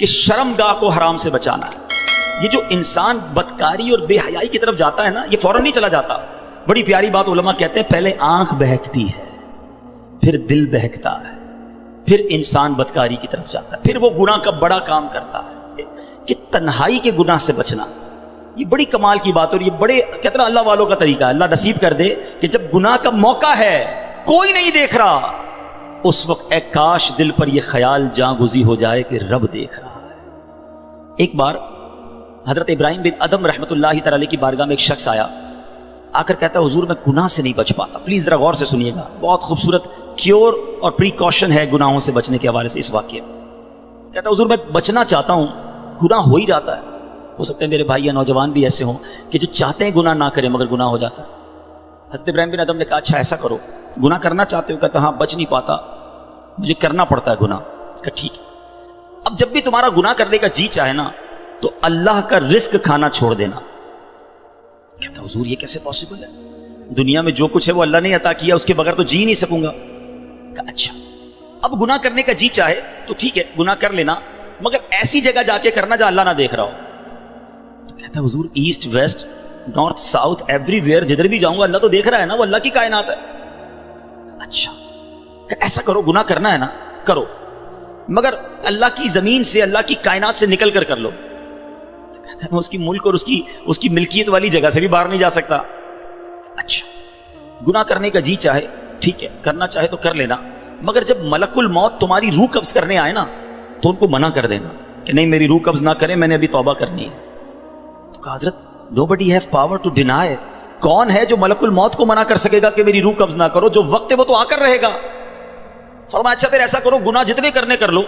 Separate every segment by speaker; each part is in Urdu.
Speaker 1: کہ شرمگاہ کو حرام سے بچانا ہے. یہ جو انسان بدکاری اور بے حیائی کی طرف جاتا ہے نا، یہ فوراً نہیں چلا جاتا. بڑی پیاری بات علماء کہتے ہیں، پہلے آنکھ بہکتی ہے، پھر دل بہکتا ہے، پھر انسان بدکاری کی طرف جاتا ہے، پھر وہ گناہ کا بڑا کام کرتا ہے. کہ تنہائی کے گناہ سے بچنا یہ بڑی کمال کی بات ہے، اور یہ بڑے کہتے ہیں اللہ والوں کا طریقہ ہے. اللہ نصیب کر دے کہ جب گناہ کا موقع ہے، کوئی نہیں دیکھ رہا، اس وقت اے کاش دل پر یہ خیال جاں گزی ہو جائے کہ رب دیکھ رہا ہے. ایک بار حضرت ابراہیم بن ادم رحمۃ اللہ تعالی کی بارگاہ میں ایک شخص آیا، آ کر کہتا ہے حضور میں گناہ سے نہیں بچ پاتا. پلیز ذرا غور سے سنیے گا، بہت خوبصورت کیور اور پریکاشن ہے گناہوں سے بچنے کے حوالے سے اس واقعے میں. کہتا ہے حضور میں بچنا چاہتا ہوں، گناہ ہو ہی جاتا ہے. ہو سکتا ہے میرے بھائی یا نوجوان بھی ایسے ہوں کہ جو چاہتے ہیں گناہ نہ کریں مگر گناہ ہو جاتا ہے. حضرت ابراہیم بن ادم نے کہا اچھا ایسا کرو، گناہ کرنا چاہتے ہو؟ کہتا ہاں بچ نہیں پاتا، مجھے کرنا پڑتا ہے گناہ. کہا ٹھیک ہے، اب جب بھی تمہارا گناہ کرنے کا جی چاہے نا تو اللہ کا رزق کھانا چھوڑ دینا. کہتا حضور یہ کیسے پاسبل ہے؟ دنیا میں جو کچھ ہے وہ اللہ نے عطا کیا، اس کے بغیر تو جی نہیں سکوں گا. کہا اچھا اب گناہ کرنے کا جی چاہے تو ٹھیک ہے گناہ کر لینا، مگر ایسی جگہ جا کے کرنا جہاں اللہ نہ دیکھ رہا ہو. تو کہتا حضور east west north south every where جدھر بھی جاؤں گا اللہ تو دیکھ رہا ہے نا، وہ اللہ کی کائنات ہے. اچھا ایسا کرو، گناہ کرنا ہے نا کرو، مگر اللہ کی زمین سے اللہ کی کائنات سے نکل کر لو. تو کہتا ہے میں اس کی ملک اور اس کی ملکیت والی جگہ سے بھی باہر نہیں جا سکتا. اچھا گناہ کرنے کا جی چاہے ٹھیک ہے، کرنا چاہے تو کر لینا، مگر جب ملک الموت تمہاری روح قبض کرنے آئے نا تو ان کو منع کر دینا کہ نہیں میری روح قبض نہ کریں، میں نے ابھی توبہ کرنی ہے. تو کہا حضرت nobody have power to deny. کون ہے جو ملک الموت کو منع کر سکے گا کہ میری روح قبض نہ کرو؟ جو وقت ہے وہ تو آ کر رہے گا. فرمایا اچھا پھر ایسا کرو گناہ جتنے کرنے کر لو،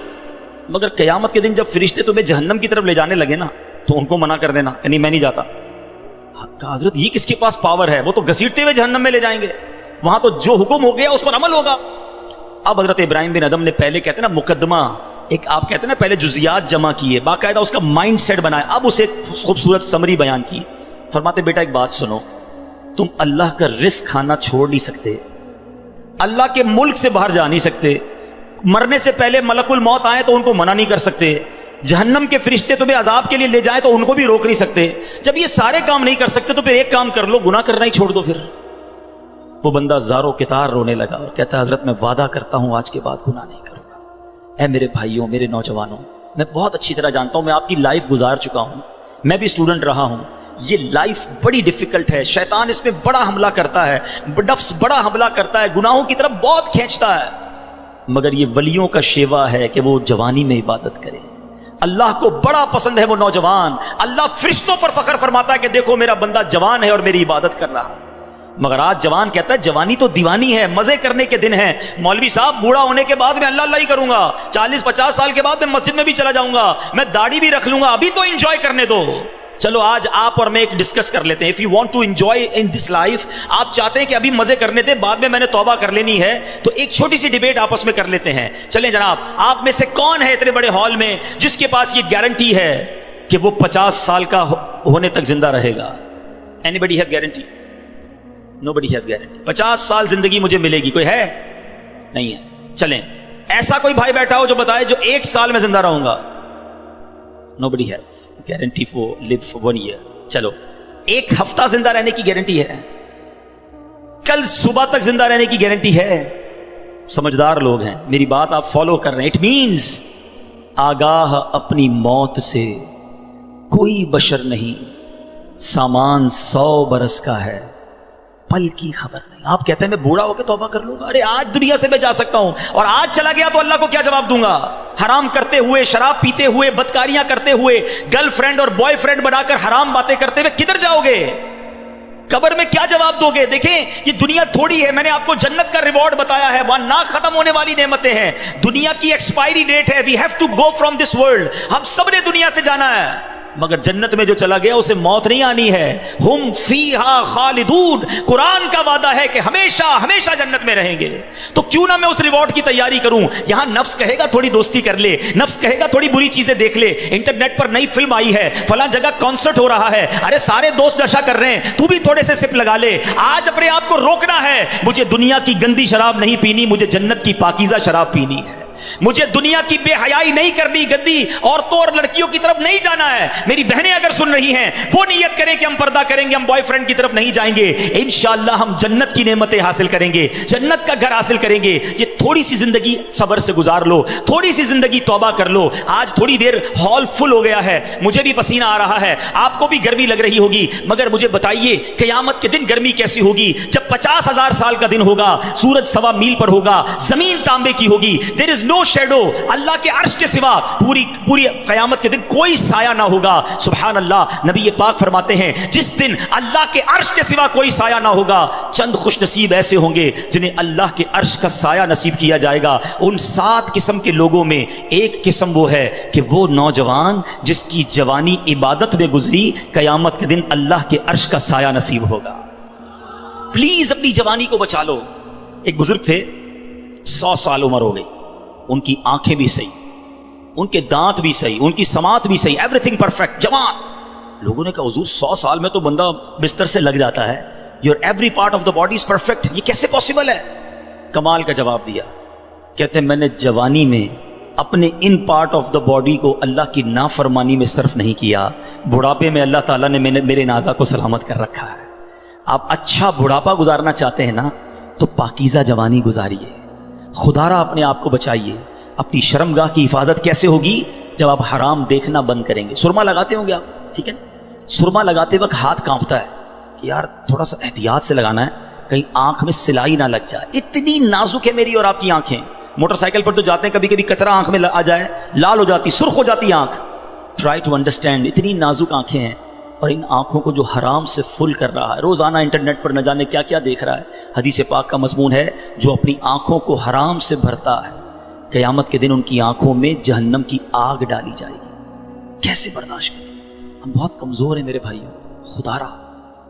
Speaker 1: مگر قیامت کے دن جب فرشتے تمہیں جہنم کی طرف لے جانے لگے نا تو ان کو منع کر دینا کہ نہیں میں نہیں جاتا. کہا حضرت یہ کس کے پاس پاور ہے؟ وہ تو گھسیٹتے ہوئے جہنم میں لے جائیں گے، وہاں تو جو حکم ہو گیا اس پر عمل ہوگا. اب حضرت ابراہیم بن ادم نے پہلے کہتے ہیں نا مقدمہ، ایک آپ کہتے ہیں نا پہلے جزیات جمع کیے، باقاعدہ اس کا مائنڈ سیٹ بنایا، اب اسے خوبصورت سمری بیان کی. فرماتے بیٹا ایک بات سنو، تم اللہ کا رزق کھانا چھوڑ نہیں سکتے، اللہ کے ملک سے باہر جا نہیں سکتے، مرنے سے پہلے ملک الموت آئے تو ان کو منع نہیں کر سکتے، جہنم کے فرشتے تمہیں عذاب کے لیے لے جائیں تو ان کو بھی روک نہیں سکتے. جب یہ سارے کام نہیں کر سکتے تو پھر ایک کام کر لو، گناہ کرنا ہی چھوڑ دو. پھر وہ بندہ زاروں کتار رونے لگا اور کہتا ہے حضرت میں وعدہ کرتا ہوں آج کے بعد گناہ نہیں کروں گا. اے میرے بھائیوں میرے نوجوانوں، میں بہت اچھی طرح جانتا ہوں، میں آپ کی لائف گزار چکا ہوں، میں بھی اسٹوڈنٹ رہا ہوں. یہ لائف بڑی ڈیفیکلٹ ہے، شیطان اس میں بڑا حملہ کرتا ہے، نفس بڑا حملہ کرتا ہے، گناہوں کی طرف بہت کھینچتا ہے. مگر یہ ولیوں کا شیوا ہے کہ وہ جوانی میں عبادت کرے. اللہ کو بڑا پسند ہے وہ نوجوان. اللہ فرشتوں پر فخر فرماتا ہے کہ دیکھو میرا بندہ جوان ہے اور میری عبادت کر رہا ہے. مگر آج جوان کہتا ہے جوانی تو دیوانی ہے، مزے کرنے کے دن ہیں. مولوی صاحب بوڑھا ہونے کے بعد میں اللہ اللہ ہی کروں گا، 40-50 سال کے بعد میں مسجد میں بھی چلا جاؤں گا، میں داڑھی بھی رکھ لوں گا، ابھی تو انجوائے کرنے دو. چلو آج آپ اور میں ایک ڈسکس کر لیتے ہیں. If you want to enjoy in this life, آپ چاہتے ہیں کہ ابھی مزے کرنے دیں، بعد میں نے توبہ کر لینی ہے، تو ایک چھوٹی سی ڈیبیٹ آپس میں کر لیتے ہیں. چلیں جناب، آپ میں سے کون ہے اتنے بڑے ہال میں جس کے پاس یہ گارنٹی ہے کہ وہ 50 سال کا ہونے تک زندہ رہے گا؟ Any have guarantee? Nobody has guarantee. 50 سال زندگی مجھے ملے گی، کوئی ہے؟ نہیں ہے. چلیں ایسا کوئی بھائی بیٹھا ہو جو بتائے جو 1 سال میں زندہ رہوں گا؟ Nobody has guarantee for live for 1 year. چلو 1 ہفتہ زندہ رہنے کی گارنٹی ہے، کل صبح تک زندہ رہنے کی گارنٹی ہے. سمجھدار لوگ ہیں، میری بات آپ فالو کر رہے ہیں. اٹ مینز آگاہ اپنی موت سے کوئی بشر نہیں، سامان 100 برس کا ہے، پل کی خبر نہیں. آپ کہتے ہیں میں بوڑھا ہو کے توبہ کر لوں گا. ارے آج دنیا سے میں جا سکتا ہوں، اور آج چلا گیا تو اللہ کو کیا جواب دوں گا؟ حرام کرتے ہوئے، شراب پیتے ہوئے، بدکاریاں کرتے ہوئے، گرل فرینڈ اور بوائے فرینڈ بنا کر حرام باتیں کرتے ہوئے کدھر جاؤ گے؟ قبر میں کیا جواب دو گے؟ دیکھیں یہ دنیا تھوڑی ہے، میں نے آپ کو جنت کا ریوارڈ بتایا ہے، وہاں نہ ختم ہونے والی نعمتیں ہیں. دنیا کی ایکسپائری ڈیٹ ہے، we have to go from this world. ہم سب نے دنیا سے جانا ہے، مگر جنت میں جو چلا گیا اسے موت نہیں آنی ہے. ہم فیہا خالدون، قرآن کا وعدہ ہے کہ ہمیشہ ہمیشہ جنت میں رہیں گے. تو کیوں نہ میں اس ریوارڈ کی تیاری کروں؟ یہاں نفس کہے گا تھوڑی دوستی کر لے، نفس کہے گا تھوڑی بری چیزیں دیکھ لے، انٹرنیٹ پر نئی فلم آئی ہے، فلاں جگہ کانسرٹ ہو رہا ہے، ارے سارے دوست نشہ کر رہے ہیں، تو بھی تھوڑے سے سپ لگا لے. آج اپنے آپ کو روکنا ہے، مجھے دنیا کی گندی شراب نہیں پینی، مجھے جنت کی پاکیزہ شراب پینی ہے. مجھے دنیا کی بے حیائی نہیں کرنی, گندی عورتوں اور لڑکیوں کی طرف نہیں جانا ہے. میری بہنیں اگر سن رہی ہیں وہ نیت کریں کہ ہم پردہ کریں گے, ہم بوائے فرینڈ کی طرف نہیں جائیں گے, انشاءاللہ ہم جنت کی نعمتیں حاصل کریں گے, جنت کا گھر حاصل کریں گے. یہ تھوڑی سی زندگی صبر سے گزار لو, تھوڑی سی زندگی توبہ کر لو. آج تھوڑی دیر ہال فل ہو گیا ہے, مجھے بھی پسینہ آ رہا ہے, آپ کو بھی گرمی لگ رہی ہوگی, مگر مجھے بتائیے قیامت کے دن گرمی کیسی ہوگی جب 50,000 سال کا دن ہوگا, سورج 1.25 میل پر ہوگا, زمین تانبے کی ہوگی, there is no shadow, اللہ کے عرش کے سوا پوری قیامت کے دن کوئی سایہ نہ ہوگا. سبحان اللہ, نبی پاک فرماتے ہیں جس دن اللہ کے عرش کے سوا کوئی سایہ نہ ہوگا, چند خوش نصیب ایسے ہوں گے جنہیں اللہ کے عرش کا سایہ نصیب کیا جائے گا. ان 7 قسم کے لوگوں میں ایک قسم وہ ہے کہ وہ نوجوان جس کی جوانی عبادت میں گزری, قیامت کے دن اللہ کے عرش کا سایہ نصیب ہوگا. پلیز اپنی جوانی کو بچا لو. ایک بزرگ تھے, 100 سال عمر ہو گئی, ان کی آنکھیں بھی صحیح, ان کے دانت بھی صحیح, ان کی سماعت بھی صحیح, ایوری تھنگ پرفیکٹ, جوان. لوگوں نے کہا حضور 100 سال میں تو بندہ بستر سے لگ جاتا ہے, your every part of the body is perfect, یہ کیسے پاسبل ہے؟ کمال کا جواب دیا, کہتے ہیں میں نے جوانی میں اپنے in part of the body کو اللہ کی نافرمانی میں صرف نہیں کیا, بڑھاپے میں اللہ تعالیٰ نے میرے نازا کو سلامت کر رکھا ہے. آپ اچھا بڑھاپا گزارنا چاہتے ہیں نا تو پاکیزہ جوانی گزاریے, خدا را اپنے آپ کو بچائیے. اپنی شرمگاہ کی حفاظت کیسے ہوگی؟ جب آپ حرام دیکھنا بند کریں گے. سرما لگاتے ہوں گے آپ, ٹھیک ہے, سرما لگاتے وقت ہاتھ کانپتا ہے کہ یار تھوڑا سا احتیاط سے لگانا ہے, کہیں آنکھ میں سلائی نہ لگ جائے. اتنی نازک ہے میری اور آپ کی آنکھیں. موٹر سائیکل پر تو جاتے ہیں, کبھی کبھی کچرا آنکھ میں آ جائے, لال ہو جاتی, سرخ ہو جاتی آنکھ. ٹرائی ٹو انڈرسٹینڈ, اتنی نازک آنکھیں ہیں, اور ان آنکھوں کو جو حرام سے فل کر رہا ہے, روزانہ انٹرنیٹ پر نہ جانے کیا کیا دیکھ رہا ہے. حدیث پاک کا مضمون ہے جو اپنی آنکھوں کو حرام سے بھرتا ہے, قیامت کے دن ان کی آنکھوں میں جہنم کی آگ ڈالی جائے گی. کیسے برداشت کریں؟ ہم بہت کمزور ہیں میرے بھائیوں, خدا را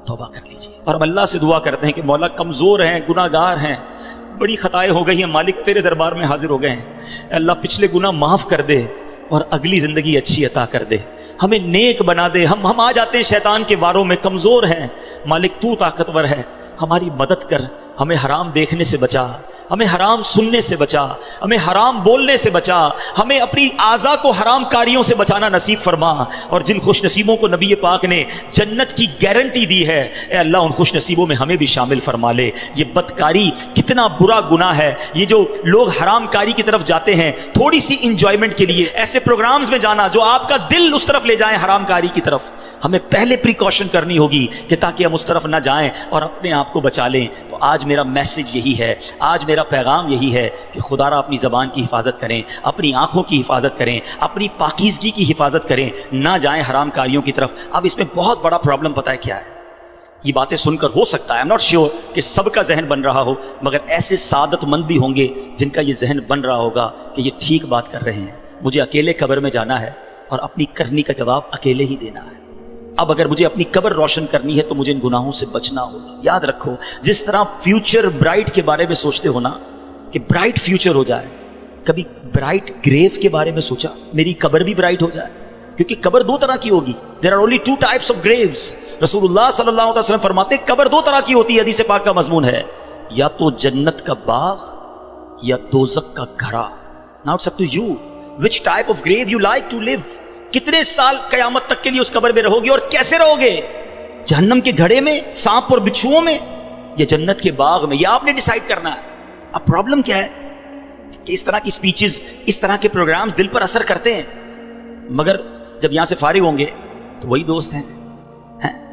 Speaker 1: توبہ کر لیجیے. اور ہم اللہ سے دعا کرتے ہیں کہ مولا کمزور ہیں, گناہ گار ہیں, بڑی خطائیں ہو گئی ہیں, مالک تیرے دربار میں حاضر ہو گئے ہیں. اللہ پچھلے گناہ معاف کر دے اور اگلی زندگی اچھی عطا کر دے, ہمیں نیک بنا دے. ہم آ جاتے ہیں شیطان کے واروں میں, کمزور ہیں. مالک تو طاقتور ہے, ہماری مدد کر, ہمیں حرام دیکھنے سے بچا, ہمیں حرام سننے سے بچا, ہمیں حرام بولنے سے بچا, ہمیں اپنی اعضاء کو حرام کاریوں سے بچانا نصیب فرما. اور جن خوش نصیبوں کو نبی پاک نے جنت کی گارنٹی دی ہے, اے اللہ ان خوش نصیبوں میں ہمیں بھی شامل فرما لے. یہ بدکاری کتنا برا گناہ ہے. یہ جو لوگ حرام کاری کی طرف جاتے ہیں تھوڑی سی انجوائمنٹ کے لیے, ایسے پروگرامز میں جانا جو آپ کا دل اس طرف لے جائیں حرام کاری کی طرف, ہمیں پہلے پریکاشن کرنی ہوگی کہ تاکہ ہم اس طرف نہ جائیں اور اپنے آپ کو بچا لیں. تو آج میرا میسج یہی ہے, آج میرا پیغام یہی ہے کہ خدا را اپنی زبان کی حفاظت کریں, اپنی آنکھوں کی حفاظت کریں, اپنی پاکیزگی کی حفاظت کریں, نہ جائیں حرام کاریوں کی طرف. اب اس میں بہت بڑا پرابلم پتہ ہے کیا ہے؟ یہ باتیں سن کر ہو سکتا ہے, I'm not sure کہ سب کا ذہن بن رہا ہو, مگر ایسے سعادت مند بھی ہوں گے جن کا یہ ذہن بن رہا ہوگا کہ یہ ٹھیک بات کر رہے ہیں, مجھے اکیلے قبر میں جانا ہے اور اپنی کرنی کا جواب اکیلے ہی دینا ہے. اب اگر مجھے اپنی قبر روشن کرنی ہے تو مجھے ان گناہوں سے بچنا ہوگا. یاد رکھو, جس طرح فیوچر برائٹ کے بارے میں سوچتے ہو نا کہ برائٹ فیوچر ہو جائے, کبھی برائٹ گریو کے بارے میں سوچا میری قبر بھی برائٹ ہو جائے؟ کیونکہ قبر 2 طرح کی ہوگی. There are only 2 types of graves. رسول اللہ صلی اللہ علیہ وسلم فرماتے ہیں قبر 2 طرح کی ہوتی ہے, حدیث پاک کا مضمون ہے, یا تو جنت کا باغ یا دوزخ کا گھڑا. Now it's up to you which type of grave you like to live. کتنے سال قیامت تک کے لیے اس قبر میں رہو گے اور کیسے رہو گے؟ جہنم کے گھڑے میں, سانپ اور بچھوؤں میں, یا جنت کے باغ میں؟ یہ آپ نے ڈیسائیڈ کرنا ہے. اب پرابلم کیا ہے کہ اس طرح کی سپیچز, اس طرح کے پروگرامز دل پر اثر کرتے ہیں, مگر جب یہاں سے فارغ ہوں گے تو وہی دوست ہیں,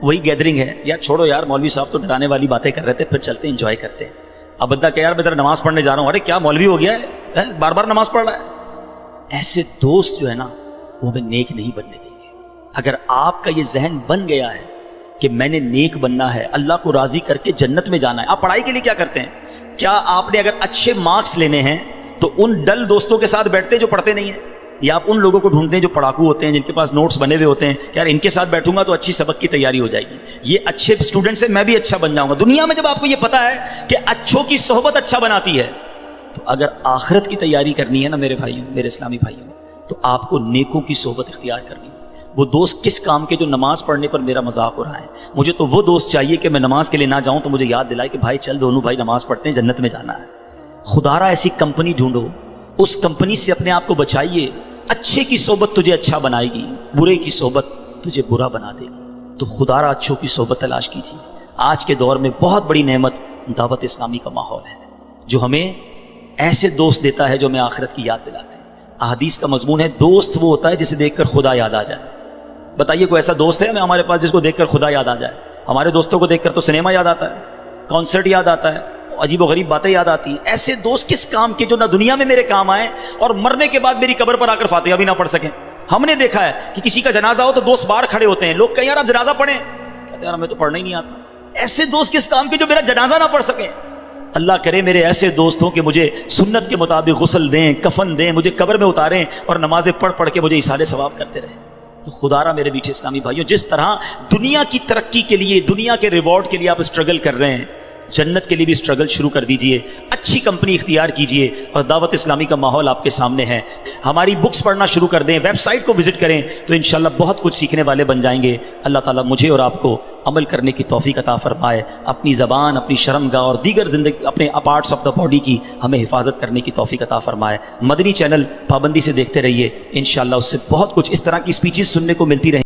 Speaker 1: وہی گیدرنگ ہے. یار چھوڑو یار, مولوی صاحب تو ڈرانے والی باتیں کر رہے تھے, پھر چلتے ہیں انجوائے کرتے ہیں. اب بندہ کہ یار میں ذرا نماز پڑھنے جا رہا ہوں, ارے کیا مولوی ہو گیا ہے, بار بار نماز پڑھ رہا ہے. ایسے دوست جو ہے نا وہ ہمیں نیک نہیں بننے دیں گے. اگر آپ کا یہ ذہن بن گیا ہے کہ میں نے نیک بننا ہے, اللہ کو راضی کر کے جنت میں جانا ہے. آپ پڑھائی کے لیے کیا کرتے ہیں؟ کیا آپ نے اگر اچھے مارکس لینے ہیں تو ان ڈل دوستوں کے ساتھ بیٹھتے ہیں جو پڑھتے نہیں ہیں, یا آپ ان لوگوں کو ڈھونڈتے ہیں جو پڑھاکو ہوتے ہیں, جن کے پاس نوٹس بنے ہوئے ہوتے ہیں کہ یار ان کے ساتھ بیٹھوں گا تو اچھی سبق کی تیاری ہو جائے گی, یہ اچھے اسٹوڈنٹ سے میں بھی اچھا بن جاؤں گا. دنیا میں جب آپ کو یہ پتا ہے کہ اچھوں کی صحبت اچھا بناتی ہے, تو اگر آخرت کی تیاری کرنی ہے نا میرے بھائیوں, میرے اسلامی بھائیوں, تو آپ کو نیکوں کی صحبت اختیار کرنی ہے. وہ دوست کس کام کے جو نماز پڑھنے پر میرا مذاق ہو رہا ہے؟ مجھے تو وہ دوست چاہیے کہ میں نماز کے لیے نہ جاؤں تو مجھے یاد دلائے کہ بھائی چل دونوں بھائی نماز پڑھتے ہیں, جنت میں جانا ہے. خدا را ایسی کمپنی ڈھونڈو, اس کمپنی سے اپنے آپ کو بچائیے. اچھے کی صحبت تجھے اچھا بنائے گی، برے کی صحبت تجھے برا بنا دے گی. تو خدا را اچھوں کی صحبت تلاش کیجیے. آج کے دور میں بہت بڑی نعمت دعوت اسلامی کا ماحول ہے، جو ہمیں ایسے دوست دیتا ہے جو ہمیں آخرت کی یاد دلاتے ہیں. احادیث کا مضمون ہے دوست وہ ہوتا ہے جسے دیکھ کر خدا یاد آ جائے. بتائیے کوئی ایسا دوست ہے ہمارے پاس جس کو دیکھ کر خدا یاد آ جائے؟ ہمارے دوستوں کو دیکھ کر تو سنیما یاد آتا ہے، کانسرٹ یاد آتا ہے، عجیب و غریب باتیں یاد آتی ہیں. ایسے دوست کس کام کے جو نہ دنیا میں میرے کام آئیں اور مرنے کے بعد میری قبر پر آ کر فاتحہ بھی نہ پڑھ سکیں. ہم نے دیکھا ہے کہ کسی کا جنازہ ہو تو دوست باہر کھڑے ہوتے ہیں، لوگ کہیں یار آپ جنازہ پڑھیں، کہتے ہیں یار ہمیں تو پڑھنا ہی نہیں آتا. ایسے دوست کس کام کے جو میرا جنازہ نہ پڑھ سکیں؟ اللہ کرے میرے ایسے دوست ہوں کہ مجھے سنت کے مطابق غسل دیں، کفن دیں، مجھے قبر میں اتاریں اور نمازیں پڑھ پڑھ کے مجھے ایصال ثواب کرتے رہیں. تو خدا را میرے میٹھے اسلامی بھائیوں، جس طرح دنیا کی ترقی کے لیے، دنیا کے ریوارڈ کے لیے آپ اسٹرگل کر رہے ہیں، جنت کے لیے بھی اسٹرگل شروع کر دیجئے. اچھی کمپنی اختیار کیجئے اور دعوت اسلامی کا ماحول آپ کے سامنے ہے. ہماری بکس پڑھنا شروع کر دیں، ویب سائٹ کو وزٹ کریں تو انشاءاللہ بہت کچھ سیکھنے والے بن جائیں گے. اللہ تعالیٰ مجھے اور آپ کو عمل کرنے کی توفیق عطا فرمائے. اپنی زبان، اپنی شرمگاہ اور دیگر زندگی اپنے پارٹس آف دا باڈی کی ہمیں حفاظت کرنے کی توفیق عطا فرمائے. مدنی چینل پابندی سے دیکھتے رہیے، انشاءاللہ اس سے بہت کچھ اس طرح کی اسپیچز سننے کو ملتی رہیں.